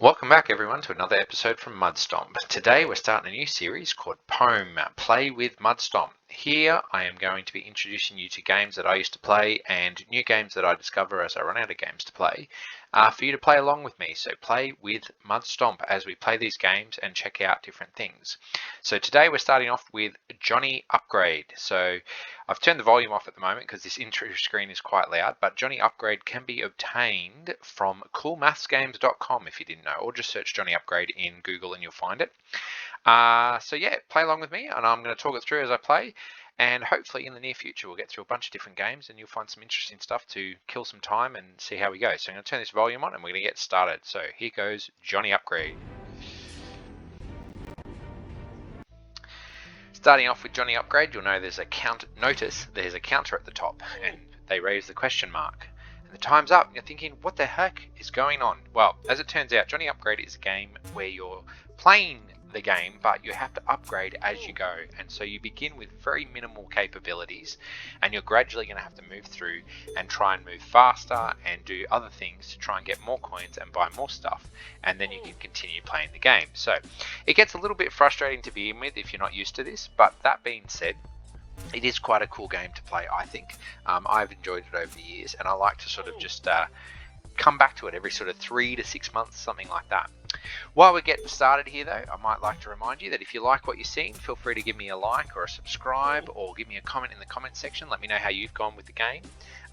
Welcome back everyone to another episode from Mudstomp. Today we're starting a new series called Poem, Play with Mudstomp. Here I am going to be introducing you to games that I used to play and new games that I discover as I run out of games to play for you to play along with me. So play with Mudstomp as we play these games and check out different things. So today we're starting off with Johnny Upgrade. So I've turned the volume off at the moment because this intro screen is quite loud, but Johnny Upgrade can be obtained from coolmathsgames.com if you didn't know, or just search Johnny Upgrade in Google and you'll find it. So yeah, play along with me and I'm going to talk it through as I play, and hopefully in the near future we'll get through a bunch of different games and you'll find some interesting stuff to kill some time and see how we go. So I'm going to turn this volume on and we're going to get started. So here goes Johnny Upgrade. Starting off with Johnny Upgrade, you'll know there's a notice there's a counter at the top and they raise the question mark. And the time's up. You're thinking, what the heck is going on? Well, as it turns out, Johnny Upgrade is a game where you're playing the game, but you have to upgrade as you go, and so you begin with very minimal capabilities and you're gradually going to have to move through and try and move faster and do other things to try and get more coins and buy more stuff, and then you can continue playing the game. So it gets a little bit frustrating to begin with if you're not used to this, but that being said, it is quite a cool game to play, I think. I've enjoyed it over the years and I like to sort of just come back to it every sort of 3 to 6 months, something like that. While we're getting started here though, I might like to remind you that if you like what you're seeing, feel free to give me a like or a subscribe or give me a comment in the comment section. Let me know how you've gone with the game,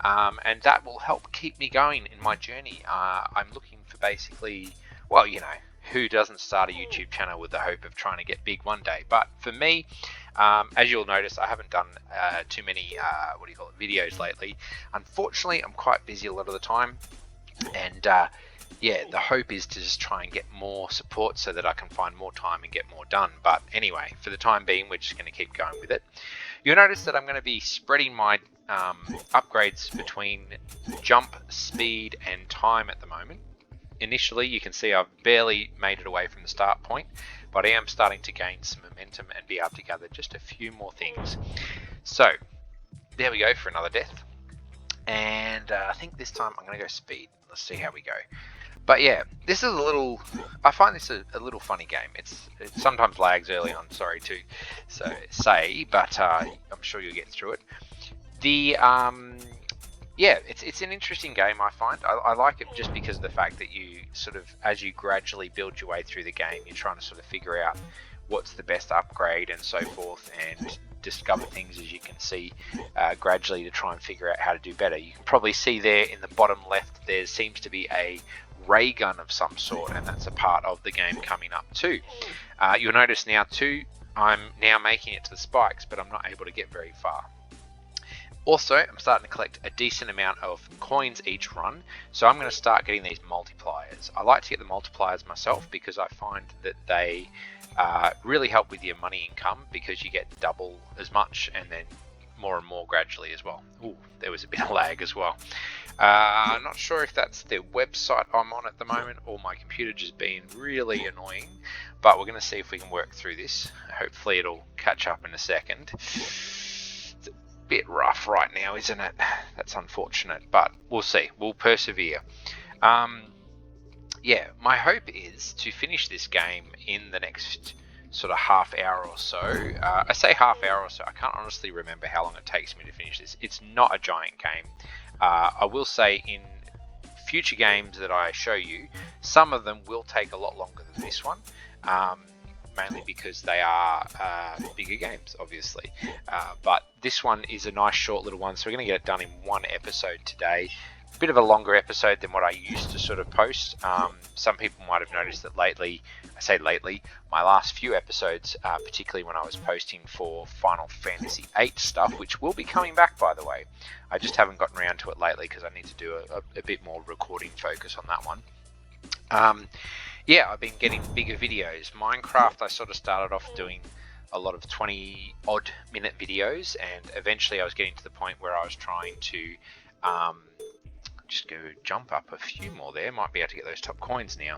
and that will help keep me going in my journey. I'm looking for basically, well, you know, who doesn't start a YouTube channel with the hope of trying to get big one day? But for me, as you'll notice, I haven't done too many videos lately. Unfortunately, I'm quite busy a lot of the time, and yeah, the hope is to just try and get more support so that I can find more time and get more done. But anyway, for the time being, we're just going to keep going with it. You'll notice that I'm going to be spreading my upgrades between jump, speed and time at the moment. Initially, you can see I've barely made it away from the start point, but I am starting to gain some momentum and be able to gather just a few more things. So there we go for another death. And I think this time I'm going to go speed. Let's see how we go. But yeah, this is I find this a little funny game. It sometimes lags early on, sorry to say, but I'm sure you'll get through it. Yeah, it's an interesting game, I find. I like it just because of the fact that you sort of, as you gradually build your way through the game, you're trying to sort of figure out what's the best upgrade and so forth, and discover things, as you can see, gradually to try and figure out how to do better. You can probably see there in the bottom left there seems to be a ray gun of some sort, and that's a part of the game coming up too. You'll notice now too, I'm now making it to the spikes, but I'm not able to get very far. Also, I'm starting to collect a decent amount of coins each run, so I'm going to start getting these multipliers. I like to get the multipliers myself because I find that they really help with your money income, because you get double as much and then more and more gradually as well. Ooh, there was a bit of lag as well. I'm not sure if that's the website I'm on at the moment or my computer just being really annoying, but we're going to see if we can work through this. Hopefully it'll catch up in a second. It's a bit rough right now, isn't it? That's unfortunate, but we'll see. We'll persevere. Yeah, my hope is to finish this game in the next sort of half hour or so. I say half hour or so, I can't honestly remember how long it takes me to finish this. It's not a giant game. I will say in future games that I show you, some of them will take a lot longer than this one, mainly because they are bigger games, obviously. But this one is a nice short little one, so we're going to get it done in one episode today. Bit of a longer episode than what I used to sort of post. Some people might have noticed that lately, I say lately, my last few episodes, particularly when I was posting for Final Fantasy VIII stuff, which will be coming back, by the way. I just haven't gotten around to it lately because I need to do a bit more recording focus on that one. Yeah, I've been getting bigger videos. Minecraft, I sort of started off doing a lot of 20 odd minute videos, and eventually I was getting to the point where I was trying to just go jump up a few more there. Might be able to get those top coins now.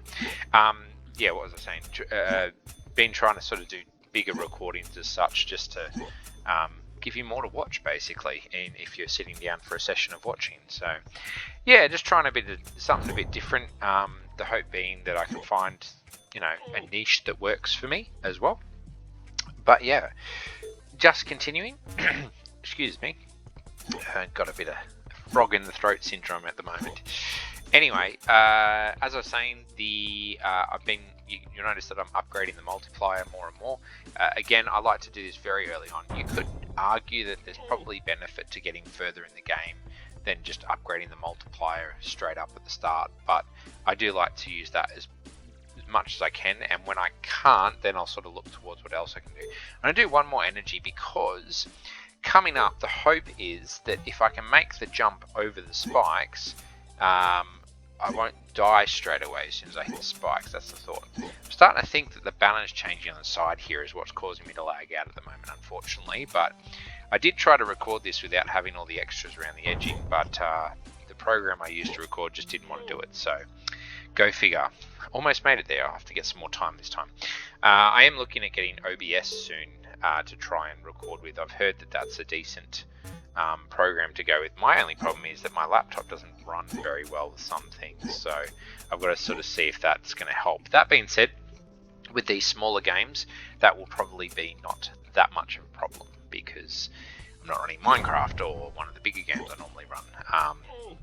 Yeah, what was I saying? Been trying to sort of do bigger recordings as such, just to give you more to watch, basically, and if you're sitting down for a session of watching. So yeah, just trying to be something a bit different. The hope being that I can find, you know, a niche that works for me as well. But yeah, just continuing. Excuse me. Got a bit of frog in the throat syndrome at the moment. Anyway, as I was saying, you notice that I'm upgrading the multiplier more and more. Again, I like to do this very early on. You could argue that there's probably benefit to getting further in the game than just upgrading the multiplier straight up at the start, but I do like to use that as much as I can, and when I can't, then I'll sort of look towards what else I can do. I'm going to do one more energy because coming up, the hope is that if I can make the jump over the spikes, I won't die straight away as soon as I hit the spikes. That's the thought. I'm starting to think that the balance changing on the side here is what's causing me to lag out at the moment, unfortunately. But I did try to record this without having all the extras around the edging, but the program I used to record just didn't want to do it. So go figure. Almost made it there. I'll have to get some more time this time. I am looking at getting OBS soon to try and record with. I've heard that that's a decent program to go with. My only problem is that my laptop doesn't run very well with some things, so I've got to sort of see if that's going to help. That being said, with these smaller games, that will probably be not that much of a problem because I'm not running Minecraft or one of the bigger games I normally run.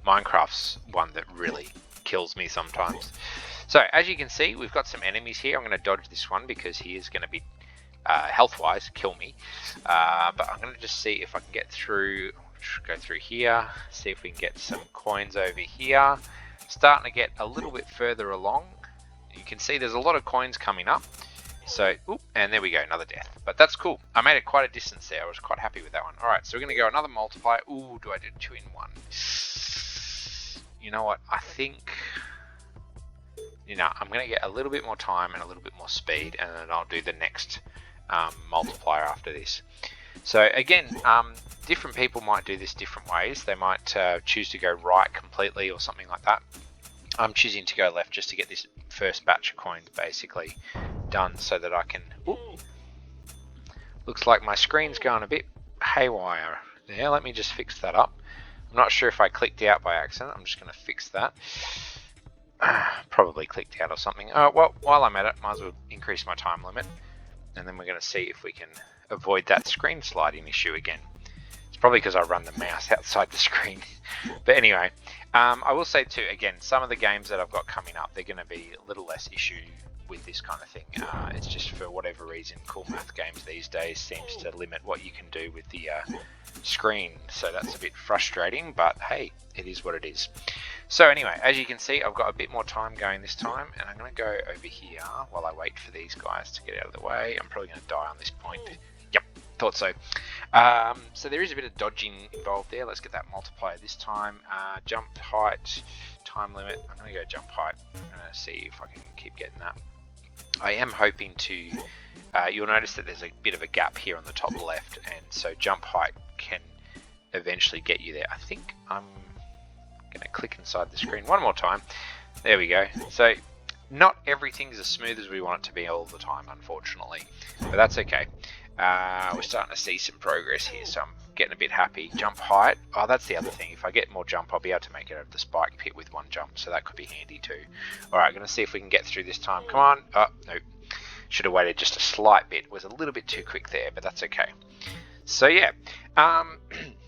Minecraft's one that really kills me sometimes. So as you can see, we've got some enemies here. I'm going to dodge this one because he is going to be health-wise kill me, but I'm going to just see if I can get through. Go through here, see if we can get some coins over here. Starting to get a little bit further along. You can see there's a lot of coins coming up. So, oop, and there we go, another death. But that's cool. I made it quite a distance there. I was quite happy with that one. All right, so we're going to go another multiplier. Ooh, do I do 2 in 1? You know what? I think, you know, I'm going to get a little bit more time and a little bit more speed, and then I'll do the next multiplier after this. So again, different people might do this different ways. They might choose to go right completely or something like that. I'm choosing to go left just to get this first batch of coins basically done so that I can... Ooh, looks like my screen's going a bit haywire there. Let me just fix that up. I'm not sure if I clicked out by accident. I'm just going to fix that. Probably clicked out or something. Well, while I'm at it, might as well increase my time limit. And then we're going to see if we can avoid that screen sliding issue again. It's probably because I run the mouse outside the screen. But anyway, I will say too, again, some of the games that I've got coming up, they're going to be a little less issue with this kind of thing. It's just for whatever reason, Cool Math games these days seems to limit what you can do with the screen. So that's a bit frustrating, but hey, it is what it is. So anyway, as you can see, I've got a bit more time going this time, and I'm going to go over here while I wait for these guys to get out of the way. I'm probably going to die on this point. Yep, thought so. So there is a bit of dodging involved there. Let's get that multiplier this time. Jump height, time limit. I'm going to go jump height. I'm going to see if I can keep getting that. I am hoping to, you'll notice that there's a bit of a gap here on the top left, and so jump height can eventually get you there. I think I'm going to click inside the screen one more time. There we go. So not everything's as smooth as we want it to be all the time, unfortunately, but that's okay. We're starting to see some progress here, so I'm getting a bit happy. Jump height. Oh, that's the other thing. If I get more jump, I'll be able to make it over the spike pit with one jump, so that could be handy too. All right, I'm going to see if we can get through this time. Come on. Oh, nope. Should have waited just a slight bit. Was a little bit too quick there, but that's okay. So yeah,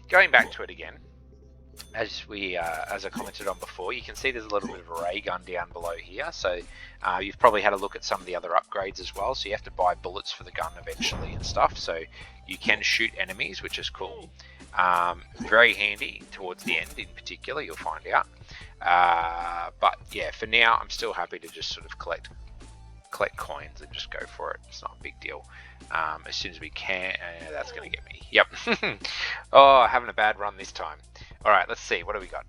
going back to it again. As I commented on before, you can see there's a little bit of a ray gun down below here. So you've probably had a look at some of the other upgrades as well. So you have to buy bullets for the gun eventually and stuff. So you can shoot enemies, which is cool. Very handy towards the end in particular, you'll find out. But yeah, for now, I'm still happy to just sort of collect coins and just go for it. It's not a big deal. As soon as we can, that's going to get me. Yep. Oh, having a bad run this time. All right, let's see. What do we got?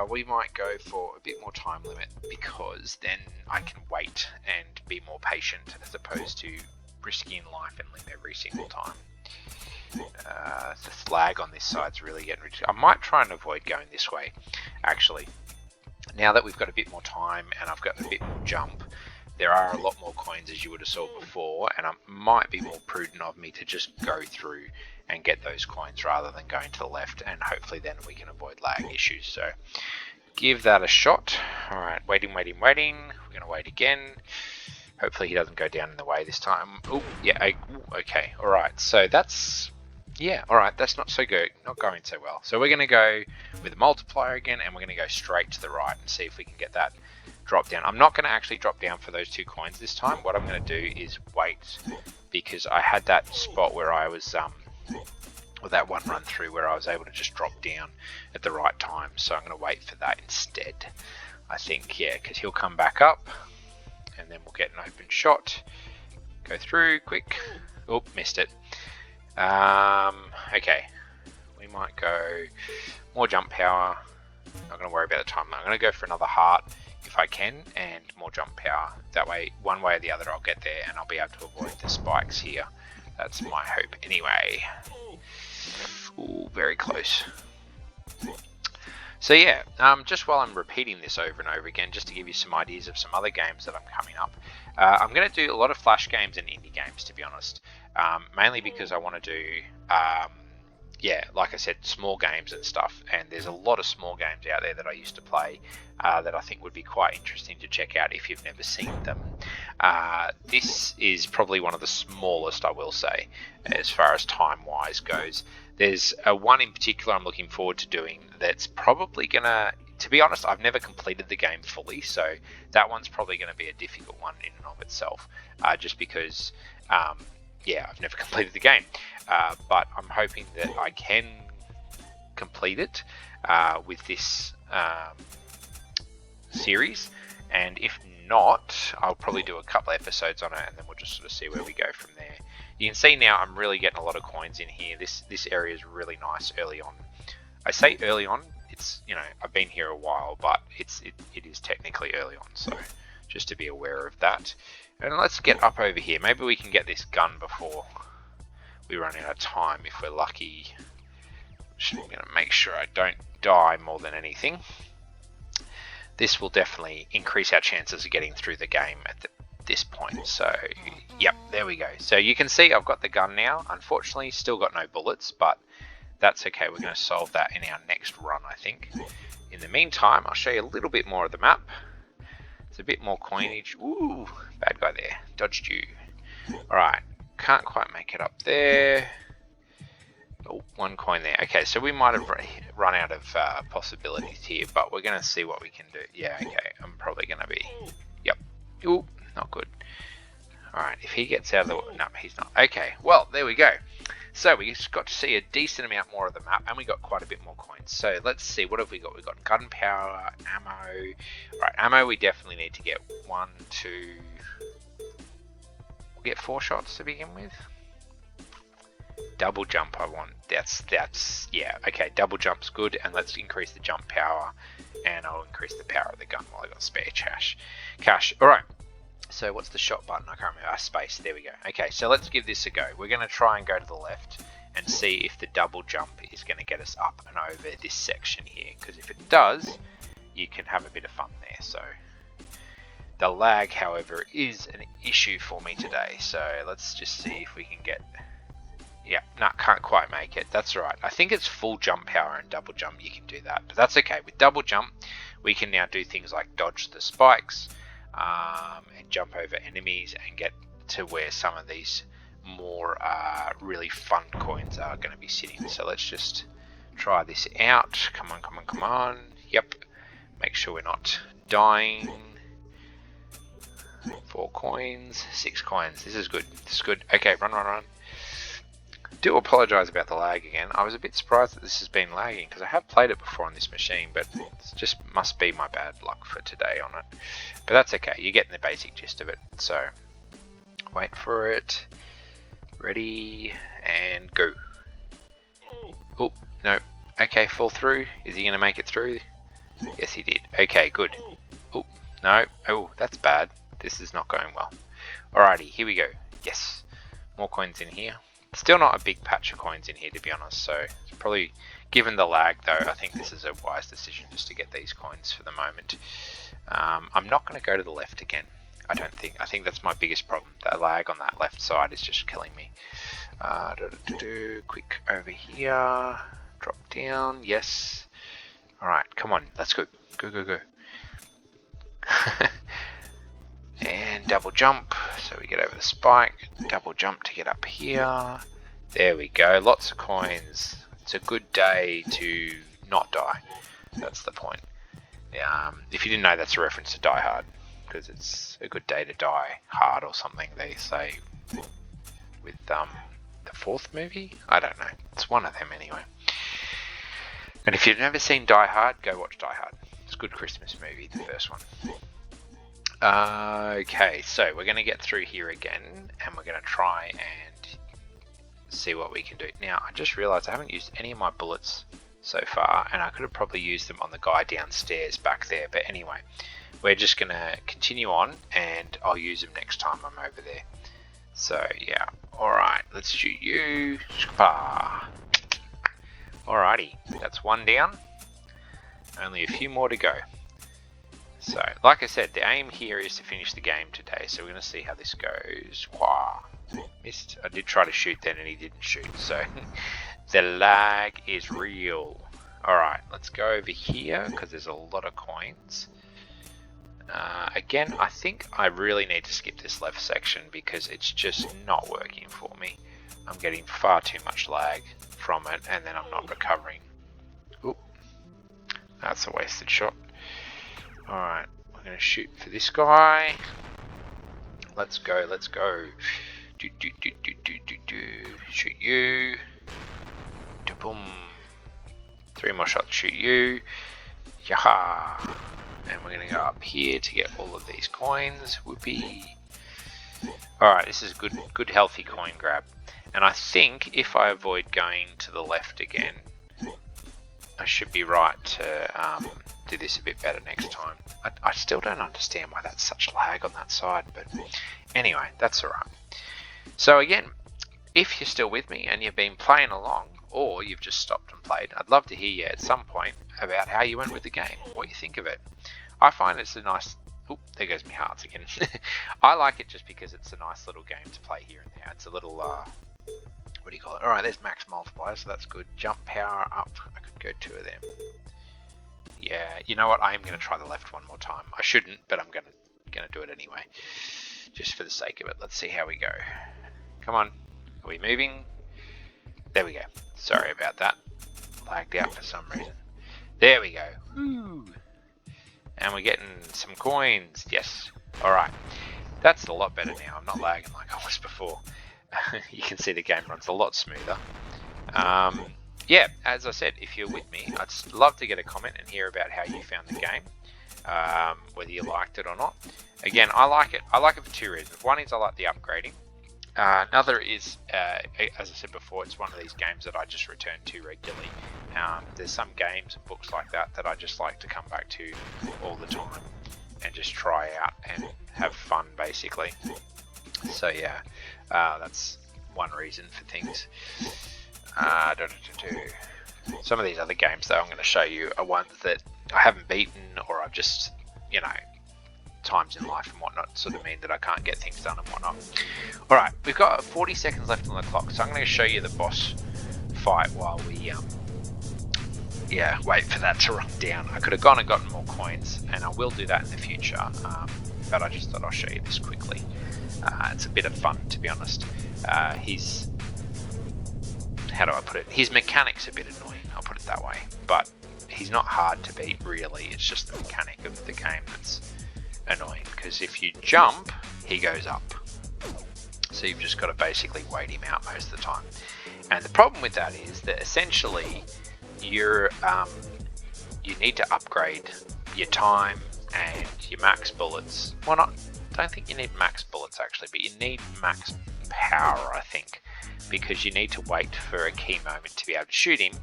We might go for a bit more time limit because then I can wait and be more patient as opposed to risking life and limb every single time. The lag on this side's really getting rich. I might try and avoid going this way, actually. Now that we've got a bit more time and I've got a bit more jump, there are a lot more coins as you would have saw before, and it might be more prudent of me to just go through and get those coins rather than going to the left, and hopefully then we can avoid lag issues. So give that a shot. Alright, waiting. We're going to wait again. Hopefully he doesn't go down in the way this time. Oh, yeah, okay. Alright, so that's... Yeah, alright, that's not so good. Not going so well. So we're going to go with a multiplier again, and we're going to go straight to the right and see if we can get that drop down. I'm not going to actually drop down for those 2 coins this time. What I'm going to do is wait, because I had that spot where I was... or that one run through where I was able to just drop down at the right time. So I'm going to wait for that instead. I think, yeah, because he'll come back up, and then we'll get an open shot. Go through, quick. Oh, missed it. Okay, we might go more jump power. Not going to worry about the time. I'm going to go for another heart if I can, and more jump power. That way, one way or the other, I'll get there, and I'll be able to avoid the spikes here. That's my hope anyway. Ooh, very close. So yeah, just while I'm repeating this over and over again, just to give you some ideas of some other games that I'm coming up, I'm going to do a lot of flash games and indie games, to be honest. Mainly because I want to do, yeah, like I said, small games and stuff. And there's a lot of small games out there that I used to play that I think would be quite interesting to check out if you've never seen them. This is probably one of the smallest, I will say, as far as time-wise goes. There's one in particular I'm looking forward to doing that's probably going to be honest, I've never completed the game fully, so that one's probably going to be a difficult one in and of itself, just because, yeah, I've never completed the game. But I'm hoping that I can complete it with this series, and if not, I'll probably do a couple of episodes on it, and then we'll just sort of see where we go from there. You can see now I'm really getting a lot of coins in here. This area is really nice early on. I say early on, it's, you know, I've been here a while, but it is technically early on, so just to be aware of that. And let's get up over here. Maybe we can get this gun before we run out of time if we're lucky. I'm going to make sure I don't die more than anything. This will definitely increase our chances of getting through the game at this point. So, yep, there we go. So you can see I've got the gun now. Unfortunately, still got no bullets, but that's okay. We're going to solve that in our next run, I think. In the meantime, I'll show you a little bit more of the map. It's a bit more coinage. Ooh, bad guy there. Dodged you. Alright, can't quite make it up there. Oh, 1 coin there. Okay, so we might have run out of possibilities here, but we're going to see what we can do. Yeah, okay, I'm probably going to be... Yep. Ooh, not good. Alright, if he gets out of the... No, he's not. Okay, well, there we go. So we just got to see a decent amount more of the map, and we got quite a bit more coins. So let's see, what have we got? We've got gunpowder, ammo. Right, ammo we definitely need to get 1, 2... We'll get 4 shots to begin with. Double jump I want. That's yeah, okay, double jump's good, and let's increase the jump power, and I'll increase the power of the gun while I got spare cash. Alright. So what's the shot button? I can't remember. Space. There we go. Okay, so let's give this a go. We're going to try and go to the left and see if the double jump is going to get us up and over this section here. Because if it does, you can have a bit of fun there. So the lag, however, is an issue for me today. So let's just see if we can get... Yeah, no, can't quite make it. That's right. I think it's full jump power and double jump. You can do that. But that's okay. With double jump, we can now do things like dodge the spikes, and jump over enemies and get to where some of these more really fun coins are going to be sitting. So let's just try this out. Come on. Yep. Make sure we're not dying. 4 coins, 6 coins. This is good. Okay, run. Do apologise about the lag again. I was a bit surprised that this has been lagging because I have played it before on this machine, but it just must be my bad luck for today on it. But that's okay, you're getting the basic gist of it. So, wait for it. Ready, and go. Oh, no. Okay, fall through. Is he going to make it through? Yes, he did. Okay, good. Oh, no. Oh, that's bad. This is not going well. Alrighty, here we go. Yes. More coins in here. Still not a big patch of coins in here, to be honest, so it's probably, given the lag though, I think this is a wise decision just to get these coins for the moment. I'm not going to go to the left again, I think that's my biggest problem. The lag on that left side is just killing me. Quick over here, drop down, yes. Alright, come on, let's go. Go, go, go. And double jump, so we get over the spike. Double jump to get up here. There we go, lots of coins. It's a good day to not die. That's the point. If you didn't know, that's a reference to Die Hard, because it's a good day to die hard or something, they say with the fourth movie? I don't know. It's one of them anyway. And if you've never seen Die Hard, go watch Die Hard. It's a good Christmas movie, the first one. Okay, so we're going to get through here again, and we're going to try and see what we can do. Now, I just realised I haven't used any of my bullets so far, and I could have probably used them on the guy downstairs back there. But anyway, we're just going to continue on, and I'll use them next time I'm over there. So, yeah. Alright, let's shoot you. Alrighty, that's one down. Only a few more to go. So, like I said, the aim here is to finish the game today, so we're going to see how this goes. Wow, missed. I did try to shoot then and he didn't shoot, so the lag is real. Alright, let's go over here, because there's a lot of coins. Again, I think I really need to skip this left section, because it's just not working for me. I'm getting far too much lag from it, and then I'm not recovering. Oop, that's a wasted shot. Alright, we're going to shoot for this guy. Let's go, let's go. Shoot you. Boom. 3 more shots, shoot you. Yaha. And we're going to go up here to get all of these coins. Whoopee. Alright, this is good healthy coin grab. And I think if I avoid going to the left again, I should be right to do this a bit better next time. I still don't understand why that's such lag on that side, but anyway, that's alright. So again, if you're still with me and you've been playing along, or you've just stopped and played, I'd love to hear you at some point about how you went with the game, what you think of it. I find it's a nice... Oop, there goes my hearts again. I like it just because it's a nice little game to play here and there. It's a little... what do you call it? Alright, there's max multiplier, so that's good. Jump power up. I could go 2 of them. Yeah, you know what? I am going to try the left one more time. I shouldn't, but I'm going to do it anyway. Just for the sake of it. Let's see how we go. Come on. Are we moving? There we go. Sorry about that. Lagged out for some reason. There we go. Woo! And we're getting some coins. Yes. Alright. That's a lot better now. I'm not lagging like I was before. You can see the game runs a lot smoother. Yeah, as I said, if you're with me, I'd love to get a comment and hear about how you found the game, whether you liked it or not. Again, I like it. I like it for 2 reasons. One is I like the upgrading. Another is, as I said before, it's one of these games that I just return to regularly. There's some games and books like that that I just like to come back to all the time and just try out and have fun, basically. So yeah, that's one reason for things. Some of these other games, though, I'm going to show you are ones that I haven't beaten, or I've just, you know, times in life and whatnot sort of mean that I can't get things done and whatnot. Alright, we've got 40 seconds left on the clock, so I'm going to show you the boss fight while we wait for that to run down. I could have gone and gotten more coins, and I will do that in the future, but I just thought I'll show you this quickly. It's a bit of fun, to be honest. How do I put it? His mechanic's a bit annoying, I'll put it that way, but he's not hard to beat, really. It's just the mechanic of the game that's annoying, because if you jump, he goes up. So you've just got to basically wait him out most of the time. And the problem with that is that essentially you need to upgrade your time and your max bullets. Well, I don't think you need max bullets actually, but you need max power, I think, because you need to wait for a key moment to be able to shoot him,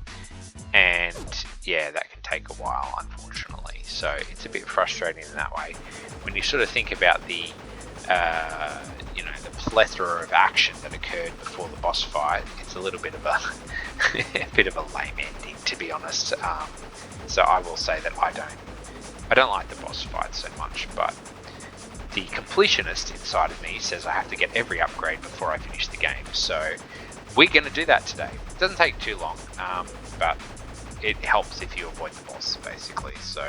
and yeah, that can take a while, unfortunately. So it's a bit frustrating in that way. When you sort of think about the the plethora of action that occurred before the boss fight, it's a little bit of a lame ending, to be honest. So I will say that I don't like the boss fight so much, but the completionist inside of me says I have to get every upgrade before I finish the game. So we're going to do that today. It doesn't take too long, but it helps if you avoid the boss, basically. So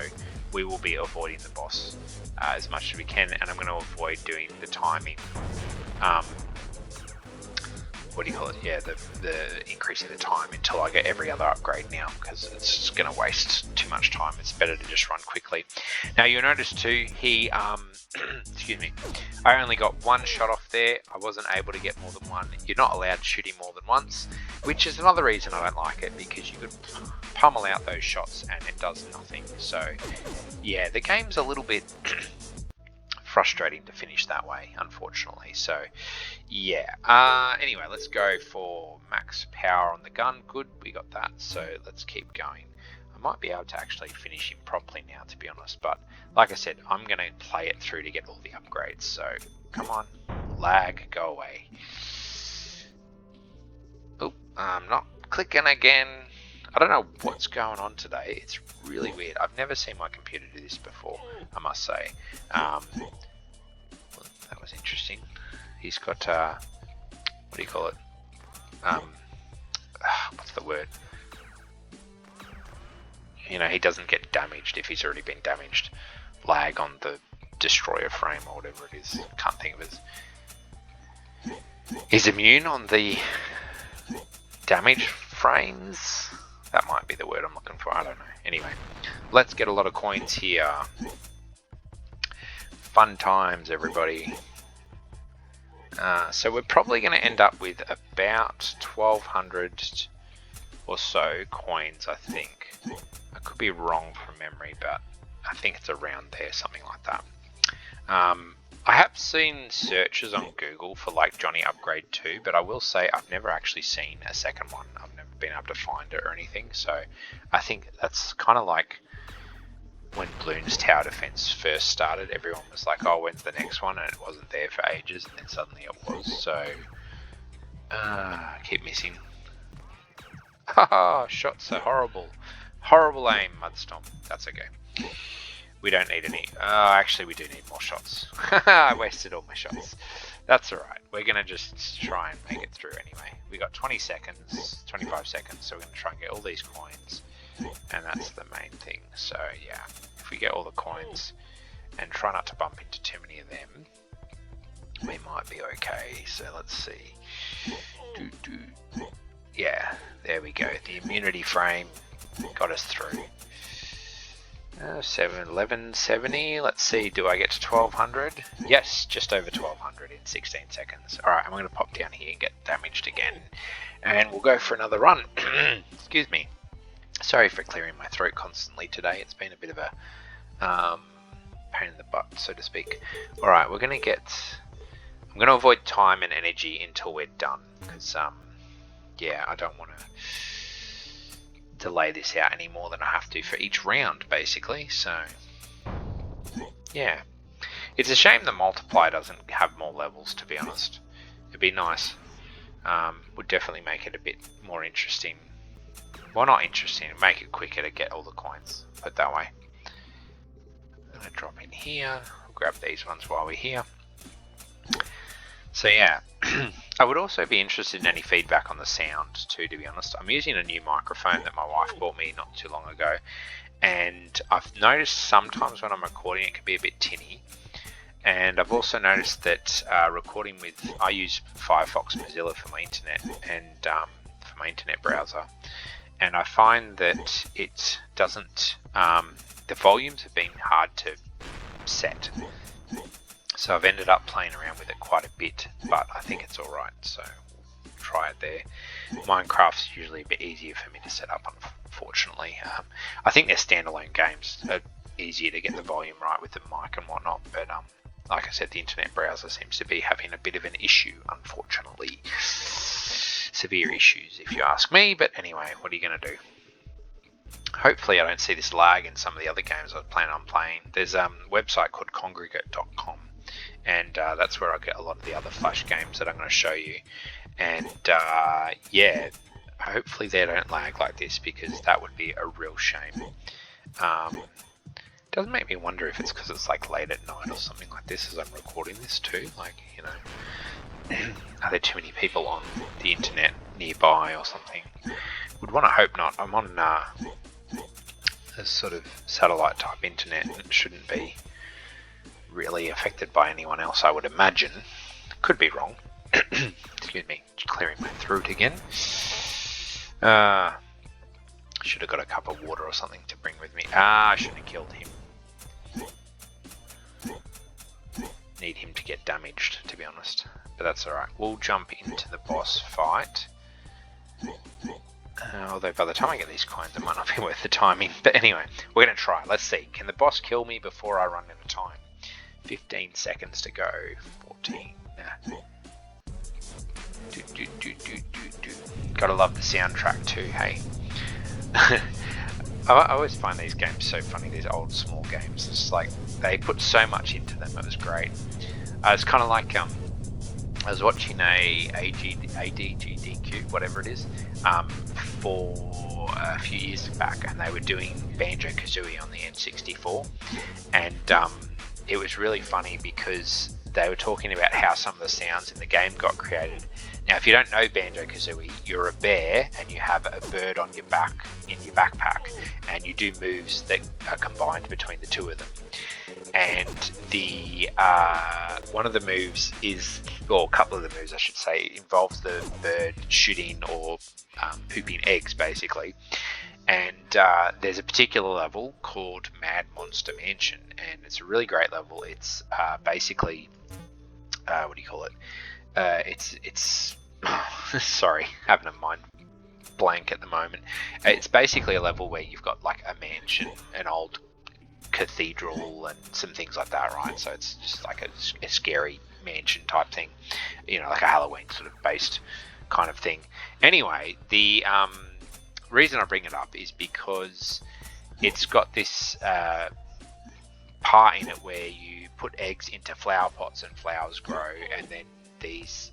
we will be avoiding the boss as much as we can, and I'm going to avoid doing the timing. What do you call it? Yeah, the increasing the time until I get every other upgrade now, because it's just going to waste too much time. It's better to just run quickly. Now you'll notice too, he excuse me, I only got one shot off there. I wasn't able to get more than one. You're not allowed to shoot him more than once, which is another reason I don't like it, because you could pummel out those shots and it does nothing. So yeah, the game's a little bit frustrating to finish that way, unfortunately. So yeah, anyway, let's go for max power on the gun. Good, we got that, so let's keep going. I might be able to actually finish him properly now, to be honest, but like I said, I'm going to play it through to get all the upgrades. So come on, lag, go away. Oh, I'm not clicking again. I don't know what's going on today. It's really weird. I've never seen my computer do this before, I must say. That was interesting. He's got, what do you call it? What's the word? You know, he doesn't get damaged if he's already been damaged. Lag on the destroyer frame or whatever it is. Can't think of it. He's immune on the damage frames. That might be the word I'm looking for. I don't know. Anyway, let's get a lot of coins here. Fun times, everybody. So we're probably going to end up with about 1,200 or so coins, I think. I could be wrong from memory, but I think it's around there, something like that. I have seen searches on Google for like Johnny Upgrade 2, but I will say I've never actually seen a second one. I've never been able to find it or anything, so I think that's kind of like when Bloons Tower Defense first started. Everyone was like, oh, when's the next one? And it wasn't there for ages, and then suddenly it was. So keep missing. Haha, shots are horrible. Horrible aim, Mudstomp. That's okay. We don't need any. Actually, we do need more shots. I wasted all my shots. That's alright. We're going to just try and make it through anyway. We got 20 seconds, 25 seconds, so we're going to try and get all these coins. And that's the main thing. So yeah, if we get all the coins and try not to bump into too many of them, we might be okay. So let's see. Yeah, there we go. The immunity frame got us through. 1170. Let's see, do I get to 1200? Yes, just over 1200 in 16 seconds. Alright, I'm going to pop down here and get damaged again. And we'll go for another run. Excuse me. Sorry for clearing my throat constantly today. It's been a bit of a pain in the butt, so to speak. Alright, we're going to get... I'm going to avoid time and energy until we're done. Because, yeah, I don't want to delay this out any more than I have to for each round, basically. So, yeah. It's a shame the multiplier doesn't have more levels, to be honest. It'd be nice. Would definitely make it a bit more interesting. Well, not interesting, make it quicker to get all the coins, put it that way. I'm going to drop in here, grab these ones while we're here. So yeah, I would also be interested in any feedback on the sound too, to be honest. I'm using a new microphone that my wife bought me not too long ago, and I've noticed sometimes when I'm recording it can be a bit tinny. And I've also noticed that recording with, I use Firefox Mozilla for my internet and for my internet browser, and I find that it doesn't, the volumes have been hard to set. So I've ended up playing around with it quite a bit, but I think it's alright, so try it there. Minecraft's usually a bit easier for me to set up, unfortunately. I think they're standalone games, are easier to get the volume right with the mic and whatnot, but like I said, the internet browser seems to be having a bit of an issue, unfortunately. Severe issues, if you ask me, but anyway, what are you going to do? Hopefully I don't see this lag in some of the other games I was planning on playing. There's a website called congregate.com, and that's where I get a lot of the other Flash games that I'm going to show you. And yeah, hopefully they don't lag like this, because that would be a real shame. Doesn't make me wonder if it's because it's like late at night or something like this as I'm recording this too. Like, you know, are there too many people on the internet nearby or something? Would want to hope not. I'm on There's sort of satellite type internet and it shouldn't be really affected by anyone else, I would imagine. Could be wrong. Excuse me, just clearing my throat again. Should have got a cup of water or something to bring with me. I should have killed him. Need him to get damaged, to be honest. But that's alright. We'll jump into the boss fight. Although by the time I get these coins, it might not be worth the timing. But anyway, we're going to try. Let's see. Can the boss kill me before I run out of time? 15 seconds to go. 14. Nah. Gotta love the soundtrack too, hey? I always find these games so funny, these old small games. It's like they put so much into them. It was great. It's kind of like I was watching a ADGDQ, whatever it is, for a few years back, and they were doing Banjo-Kazooie on the N64, and it was really funny because they were talking about how some of the sounds in the game got created. Now, if you don't know Banjo-Kazooie, you're a bear and you have a bird on your back in your backpack, and you do moves that are combined between the two of them. And the one of the moves is, or a couple of the moves I should say, involves the bird shooting or pooping eggs basically. And there's a particular level called Mad Monster Mansion, and it's a really great level. It's basically, what do you call it? It's sorry, having a mind blank at the moment. It's basically a level where you've got like a mansion, an old cathedral, and some things like that, right? So it's just like a scary mansion type thing, you know, like a Halloween sort of based kind of thing. Anyway, the reason I bring it up is because it's got this part in it where you put eggs into flower pots and flowers grow, and then these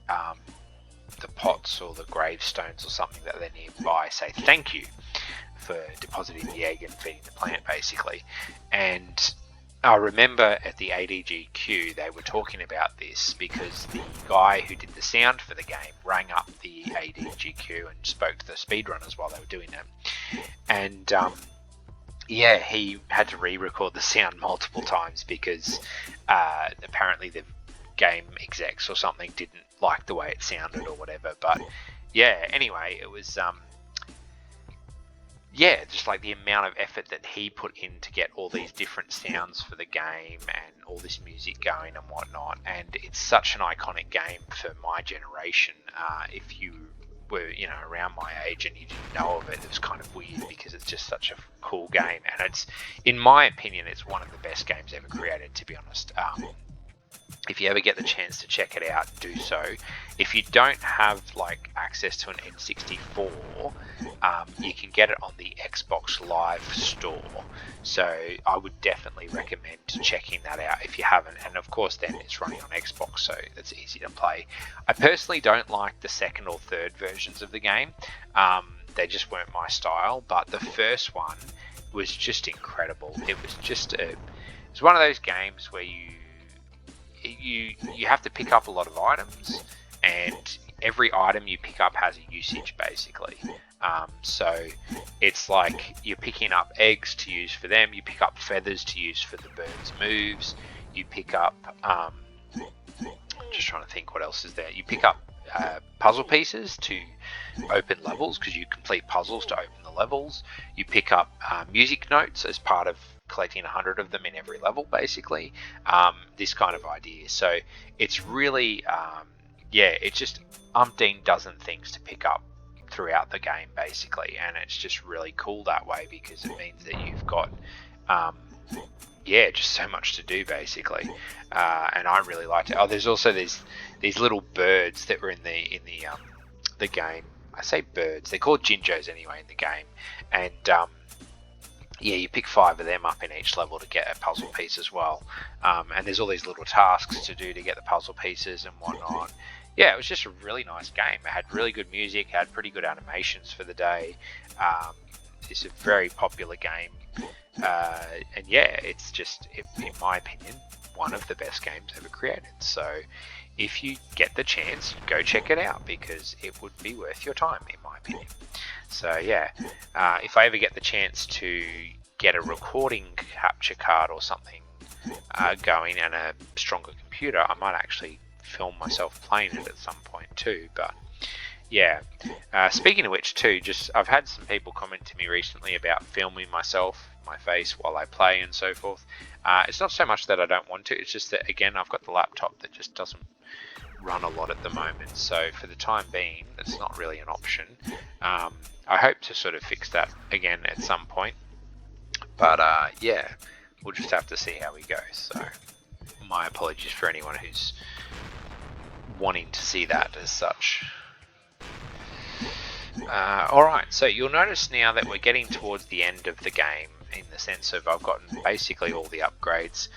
the pots or the gravestones or something that are nearby say thank you for depositing the egg and feeding the plant basically. And I remember at the ADGQ they were talking about this because the guy who did the sound for the game rang up the ADGQ and spoke to the speedrunners while they were doing it. And yeah, he had to re-record the sound multiple times because apparently the game execs or something didn't like the way it sounded or whatever. But yeah, anyway, it was yeah, just like the amount of effort that he put in to get all these different sounds for the game and all this music going and whatnot. And it's such an iconic game for my generation. If you were, you know, around my age and you didn't know of it, it was kind of weird because it's just such a cool game. And it's, in my opinion, it's one of the best games ever created, to be honest. If you ever get the chance to check it out, do so. If you don't have like access to an N64, you can get it on the Xbox Live store. So I would definitely recommend checking that out if you haven't. And of course, then it's running on Xbox, so it's easy to play. I personally don't like the second or third versions of the game. They just weren't my style. But the first one was just incredible. It was just it's one of those games where you have to pick up a lot of items, and every item you pick up has a usage basically. So it's like you're picking up eggs to use for them, you pick up feathers to use for the birds' moves, you pick up just trying to think what else is there, you pick up puzzle pieces to open levels because you complete puzzles to open the levels, you pick up music notes as part of collecting 100 of them in every level basically, this kind of idea. So it's really yeah, it's just umpteen dozen things to pick up throughout the game basically, and it's just really cool that way because it means that you've got yeah, just so much to do basically. And I really liked it. Oh, there's also these little birds that were in the game. I say birds, they're called Jinjos anyway in the game, and yeah, you pick 5 of them up in each level to get a puzzle piece as well. And there's all these little tasks to do to get the puzzle pieces and whatnot. Yeah, it was just a really nice game. It had really good music, had pretty good animations for the day. It's a very popular game. And yeah, it's just, in my opinion, one of the best games ever created. So if you get the chance, go check it out because it would be worth your time, in my opinion. So yeah, if I ever get the chance to get a recording capture card or something going and a stronger computer, I might actually film myself playing it at some point too. But yeah, speaking of which too, I've had some people comment to me recently about filming myself, my face while I play and so forth. It's not so much that I don't want to, it's just that again I've got the laptop that just doesn't run a lot at the moment, so for the time being it's not really an option. I hope to sort of fix that again at some point, but yeah, we'll just have to see how we go. So my apologies for anyone who's wanting to see that as such. Alright, so you'll notice now that we're getting towards the end of the game, in the sense of I've gotten basically all the upgrades.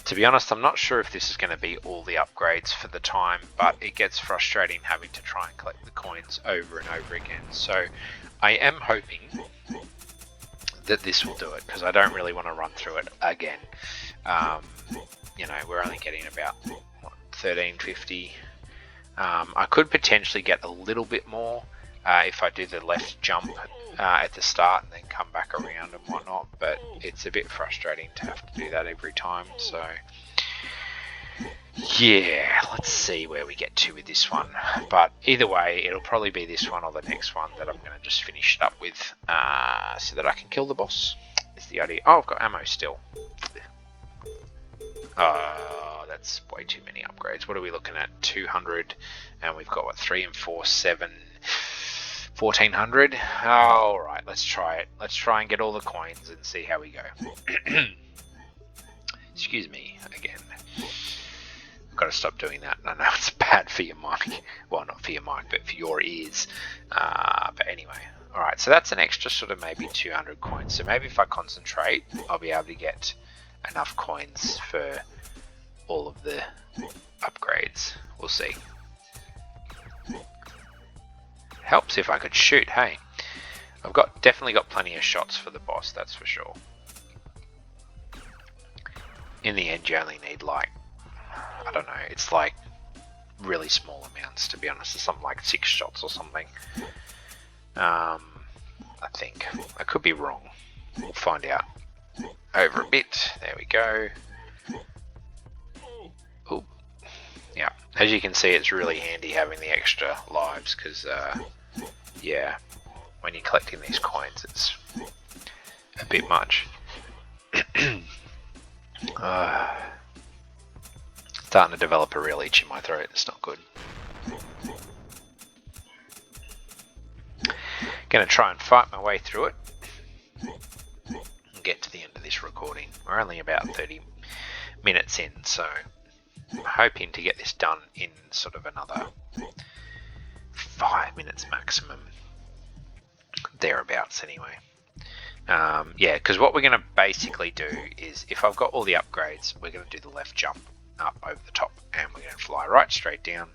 To be honest, I'm not sure if this is going to be all the upgrades for the time, but it gets frustrating having to try and collect the coins over and over again. So I am hoping that this will do it, because I don't really want to run through it again. You know, we're only getting about 1350. I could potentially get a little bit more if I do the left jump at the start and then come back around and whatnot, but it's a bit frustrating to have to do that every time. So yeah, let's see where we get to with this one. But either way, it'll probably be this one or the next one that I'm going to just finish it up with, so that I can kill the boss, is the idea. Oh, I've got ammo still. That's way too many upgrades. What are we looking at? 200, and we've got what, 3 and 4, 7, 1400. All right, let's try it. Let's try and get all the coins and see how we go. Excuse me again. I've got to stop doing that. I know it's bad for your mic. Well, not for your mic, but for your ears. But anyway, all right. So that's an extra sort of maybe 200 coins. So maybe if I concentrate, I'll be able to get enough coins for all of the upgrades. We'll see. Helps if I could shoot. Hey, I've definitely got plenty of shots for the boss, that's for sure. In the end, you only need like, I don't know, it's like really small amounts, to be honest. It's something like 6 shots or something. I think. I could be wrong. We'll find out over a bit. There we go. Ooh. Yeah, as you can see, it's really handy having the extra lives, because yeah, when you're collecting these coins, it's a bit much. Starting to develop a real itch in my throat. It's not good. Gonna try and fight my way through it and get to the end of this recording. We're only about 30 minutes in, so I'm hoping to get this done in sort of another 5 minutes maximum, thereabouts anyway. Yeah, because what we're going to basically do is, if I've got all the upgrades, we're going to do the left jump up over the top, and we're going to fly right straight down,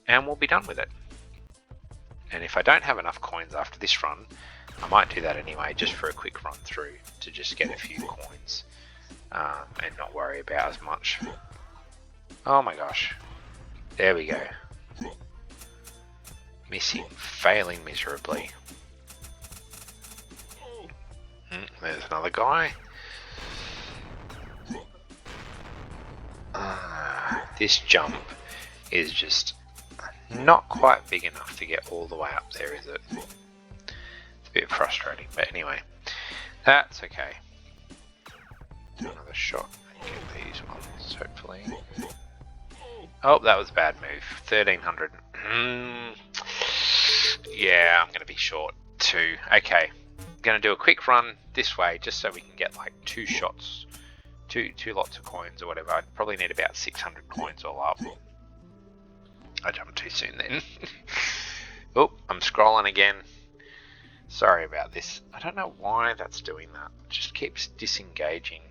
and we'll be done with it. And if I don't have enough coins after this run, I might do that anyway, just for a quick run through to just get a few coins, and not worry about as much. Oh my gosh, there we go. Missing, failing miserably. There's another guy. This jump is just not quite big enough to get all the way up there, is it? It's a bit frustrating, but anyway, that's okay. Do another shot and get these ones, hopefully. Oh, that was a bad move. 1300. Yeah, I'm going to be short too. Okay, I'm going to do a quick run this way just so we can get like 2 shots, two lots of coins or whatever. I'd probably need about 600 coins all up. I jumped too soon then. Oh, I'm scrolling again. Sorry about this. I don't know why that's doing that. It just keeps disengaging.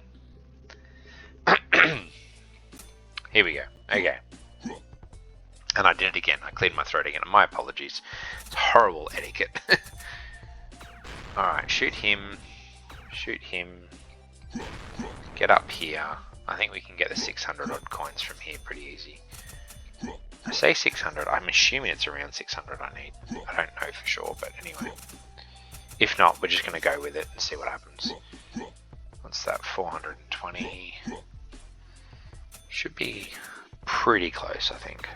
Here we go. Okay. And I did it again. I cleared my throat again. My apologies. It's horrible etiquette. Alright, shoot him. Shoot him. Get up here. I think we can get the 600 odd coins from here pretty easy. I say 600. I'm assuming it's around 600 I need. I don't know for sure, but anyway. If not, we're just going to go with it and see what happens. What's that? 420. Should be pretty close, I think.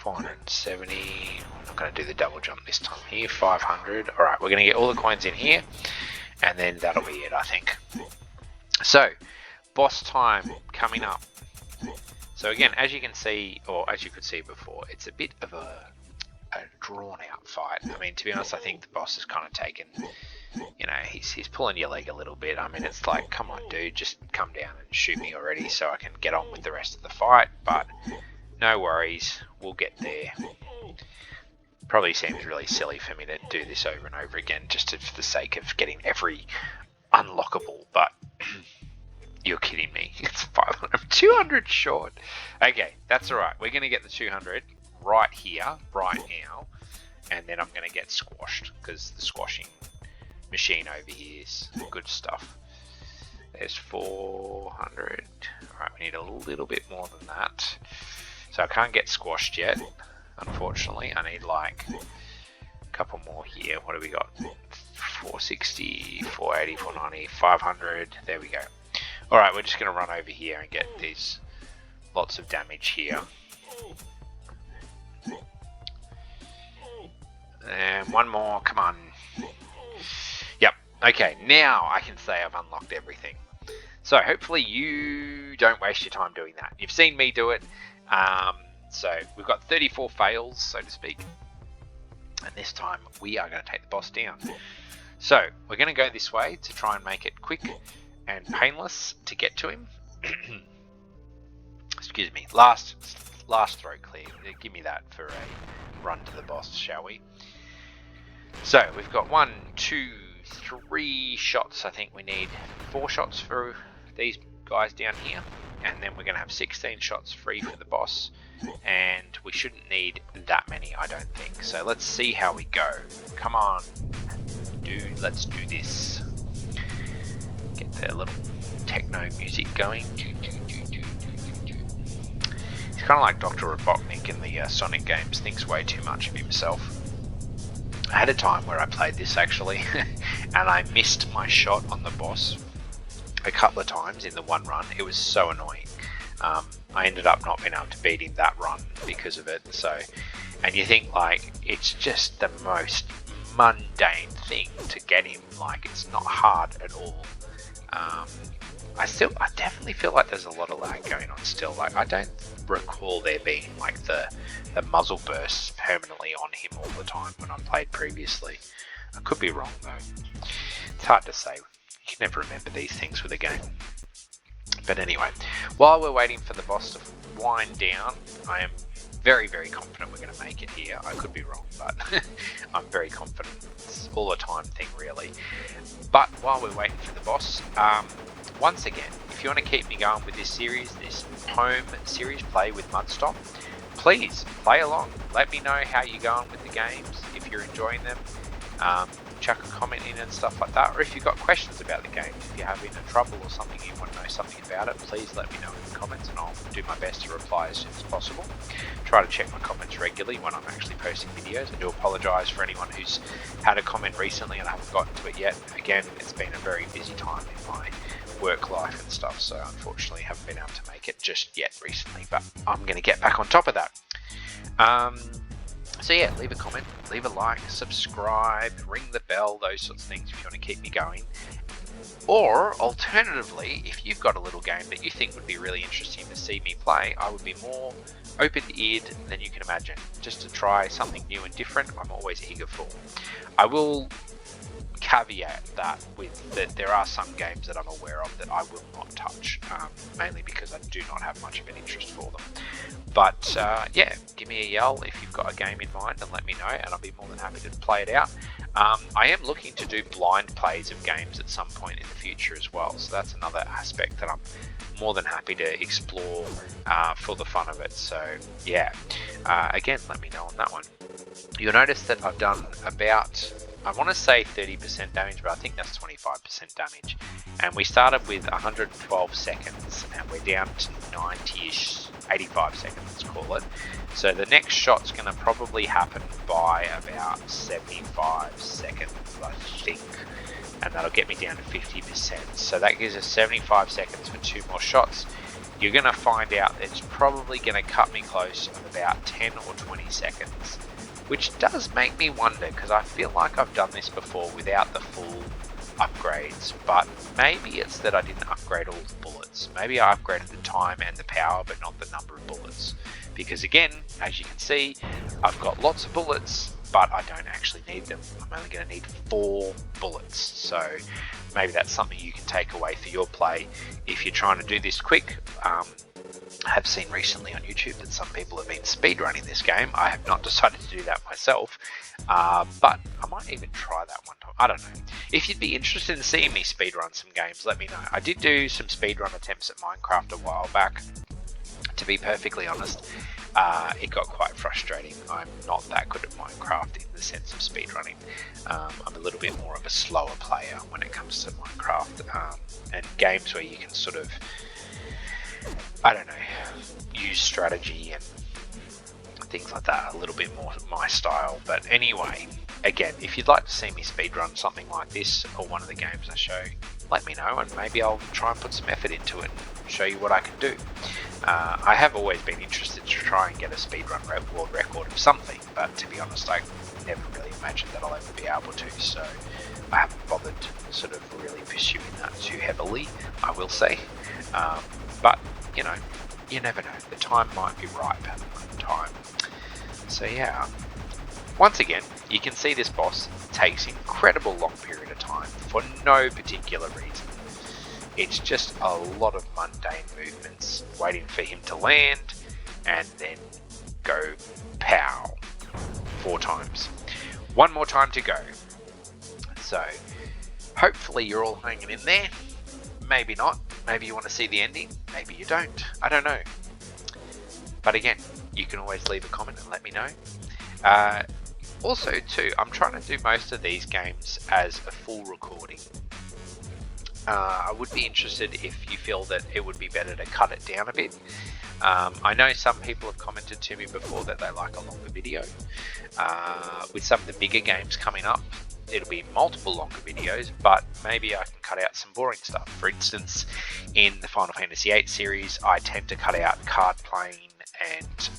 470. I'm not going to do the double jump this time here. 500. Alright, we're going to get all the coins in here. And then that'll be it, I think. So, boss time coming up. So again, as you can see, or as you could see before, it's a bit of a drawn out fight. I mean, to be honest, I think the boss has kind of taken, you know, he's pulling your leg a little bit. I mean, it's like, come on dude, just come down and shoot me already so I can get on with the rest of the fight. But no worries, we'll get there. Probably seems really silly for me to do this over and over again just for the sake of getting every unlockable, but you're kidding me. It's 500, I'm 200 short. Okay, that's alright. We're going to get the 200 right here, right now, and then I'm going to get squashed because the squashing machine over here is good stuff. There's 400. Alright, we need a little bit more than that. So I can't get squashed yet, unfortunately. I need like a couple more here. What do we got? 460, 480, 490, 500. There we go. Alright, we're just going to run over here and get these lots of damage here. And one more, come on. Yep, okay, now I can say I've unlocked everything. So hopefully you don't waste your time doing that. You've seen me do it. So we've got 34 fails, so to speak. And this time we are going to take the boss down. So we're going to go this way to try and make it quick and painless to get to him. Excuse me. Last throat clear. Give me that for a run to the boss, shall we? So we've got 1, 2, 3 shots. I think we need 4 shots for these guys down here, and then we're going to have 16 shots free for the boss, and we shouldn't need that many, I don't think. So let's see how we go. Come on, dude, let's do this. Get the little techno music going. He's kind of like Dr. Robotnik in the Sonic games, thinks way too much of himself. I had a time where I played this actually, and I missed my shot on the boss a couple of times in the one run. It was so annoying. I ended up not being able to beat him that run because of it. So, and you think like it's just the most mundane thing to get him. Like it's not hard at all. I definitely feel like there's a lot of lag going on still. Like I don't recall there being like the muzzle bursts permanently on him all the time when I played previously. I could be wrong though. It's hard to say. You can never remember these things with a game. But anyway, while we're waiting for the boss to wind down, I am very, very confident we're going to make it here. I could be wrong, but I'm very confident. It's all a time thing, really. But while we're waiting for the boss, once again, if you want to keep me going with this series, this home series, Play with Mudstomp, please play along. Let me know how you're going with the games, if you're enjoying them. Chuck a comment in and stuff like that, or if you've got questions about the game, if you're having a trouble or something, you want to know something about it, please let me know in the comments and I'll do my best to reply as soon as possible. Try to check my comments regularly when I'm actually posting videos. I do apologise for anyone who's had a comment recently and I haven't gotten to it yet. Again, it's been a very busy time in my work life and stuff, so unfortunately haven't been able to make it just yet recently, but I'm going to get back on top of that. So yeah, leave a comment, leave a like, subscribe, ring the bell, those sorts of things if you want to keep me going. Or alternatively, if you've got a little game that you think would be really interesting to see me play, I would be more open-eared than you can imagine. Just to try something new and different, I'm always eager for. I will caveat that with that there are some games that I'm aware of that I will not touch, mainly because I do not have much of an interest for them. But yeah, give me a yell if you've got a game in mind and let me know, and I'll be more than happy to play it out. I am looking to do blind plays of games at some point in the future as well, so that's another aspect that I'm more than happy to explore for the fun of it. So yeah, again, let me know on that one. You'll notice that I've done about, I want to say 30% damage, but I think that's 25% damage. And we started with 112 seconds, and we're down to 90-ish 85 seconds, let's call it. So the next shot's going to probably happen by about 75 seconds, I think. And that'll get me down to 50%. So that gives us 75 seconds for 2 more shots. You're going to find out it's probably going to cut me close of about 10 or 20 seconds. Which does make me wonder, because I feel like I've done this before without the full upgrades, but maybe it's that I didn't upgrade all the bullets. Maybe I upgraded the time and the power, but not the number of bullets. Because again, as you can see, I've got lots of bullets, but I don't actually need them. I'm only going to need 4 bullets. So maybe that's something you can take away for your play if you're trying to do this quick. I have seen recently on YouTube that some people have been speedrunning this game. I have not decided to do that myself, but I might even try that one time. I don't know. If you'd be interested in seeing me speedrun some games, let me know. I did do some speedrun attempts at Minecraft a while back. To be perfectly honest, it got quite frustrating. I'm not that good at Minecraft in the sense of speedrunning. I'm a little bit more of a slower player when it comes to Minecraft, and games where you can sort of, I don't know, use strategy and things like that, a little bit more my style. But anyway, again, if you'd like to see me speedrun something like this or one of the games I show, let me know and maybe I'll try and put some effort into it and show you what I can do. I have always been interested to try and get a speedrun world record of something, but to be honest, I never really imagined that I'll ever be able to, so I haven't bothered sort of really pursuing that too heavily, I will say. But, you know, you never know. The time might be ripe at the time. So yeah, once again, you can see this boss takes an incredible long period of time for no particular reason. It's just a lot of mundane movements, waiting for him to land, and then go pow 4 times. 1 more time to go. So, hopefully you're all hanging in there. Maybe not. Maybe you want to see the ending. Maybe you don't. I don't know. But again, you can always leave a comment and let me know. Also too, I'm trying to do most of these games as a full recording. I would be interested if you feel that it would be better to cut it down a bit. I know some people have commented to me before that they like a longer video. With some of the bigger games coming up, it'll be multiple longer videos, but maybe I can cut out some boring stuff. For instance, in the Final Fantasy VIII series, I tend to cut out card playing and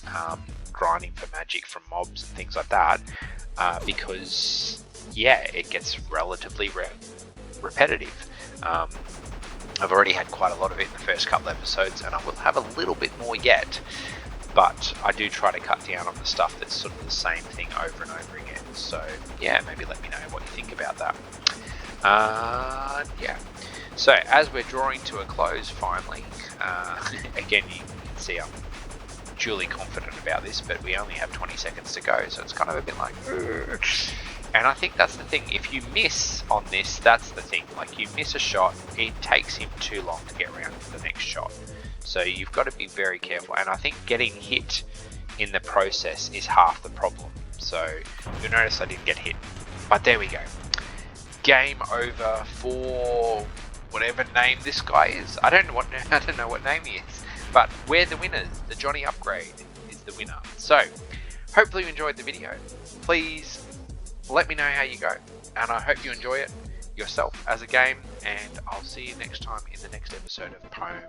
grinding for magic from mobs and things like that, because yeah, it gets relatively repetitive. I've already had quite a lot of it in the first couple episodes, and I will have a little bit more yet, but I do try to cut down on the stuff that's sort of the same thing over and over again. So yeah, maybe let me know what you think about that. Yeah, so as we're drawing to a close finally, again, you can see I'm duly confident about this, but we only have 20 seconds to go, so it's kind of a bit like, ugh. And I think that's the thing. If you miss on this, that's the thing. Like, you miss a shot, it takes him too long to get around to the next shot. So you've got to be very careful. And I think getting hit in the process is half the problem. So you'll notice I didn't get hit. But there we go. Game over for whatever name this guy is. I don't know what name he is. But we're the winners. The Johnny upgrade is the winner. So hopefully you enjoyed the video. Please let me know how you go, and I hope you enjoy it yourself as a game, and I'll see you next time in the next episode of Poem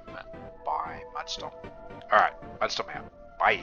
by Mudstomp. Alright, Mudstomp out. Bye.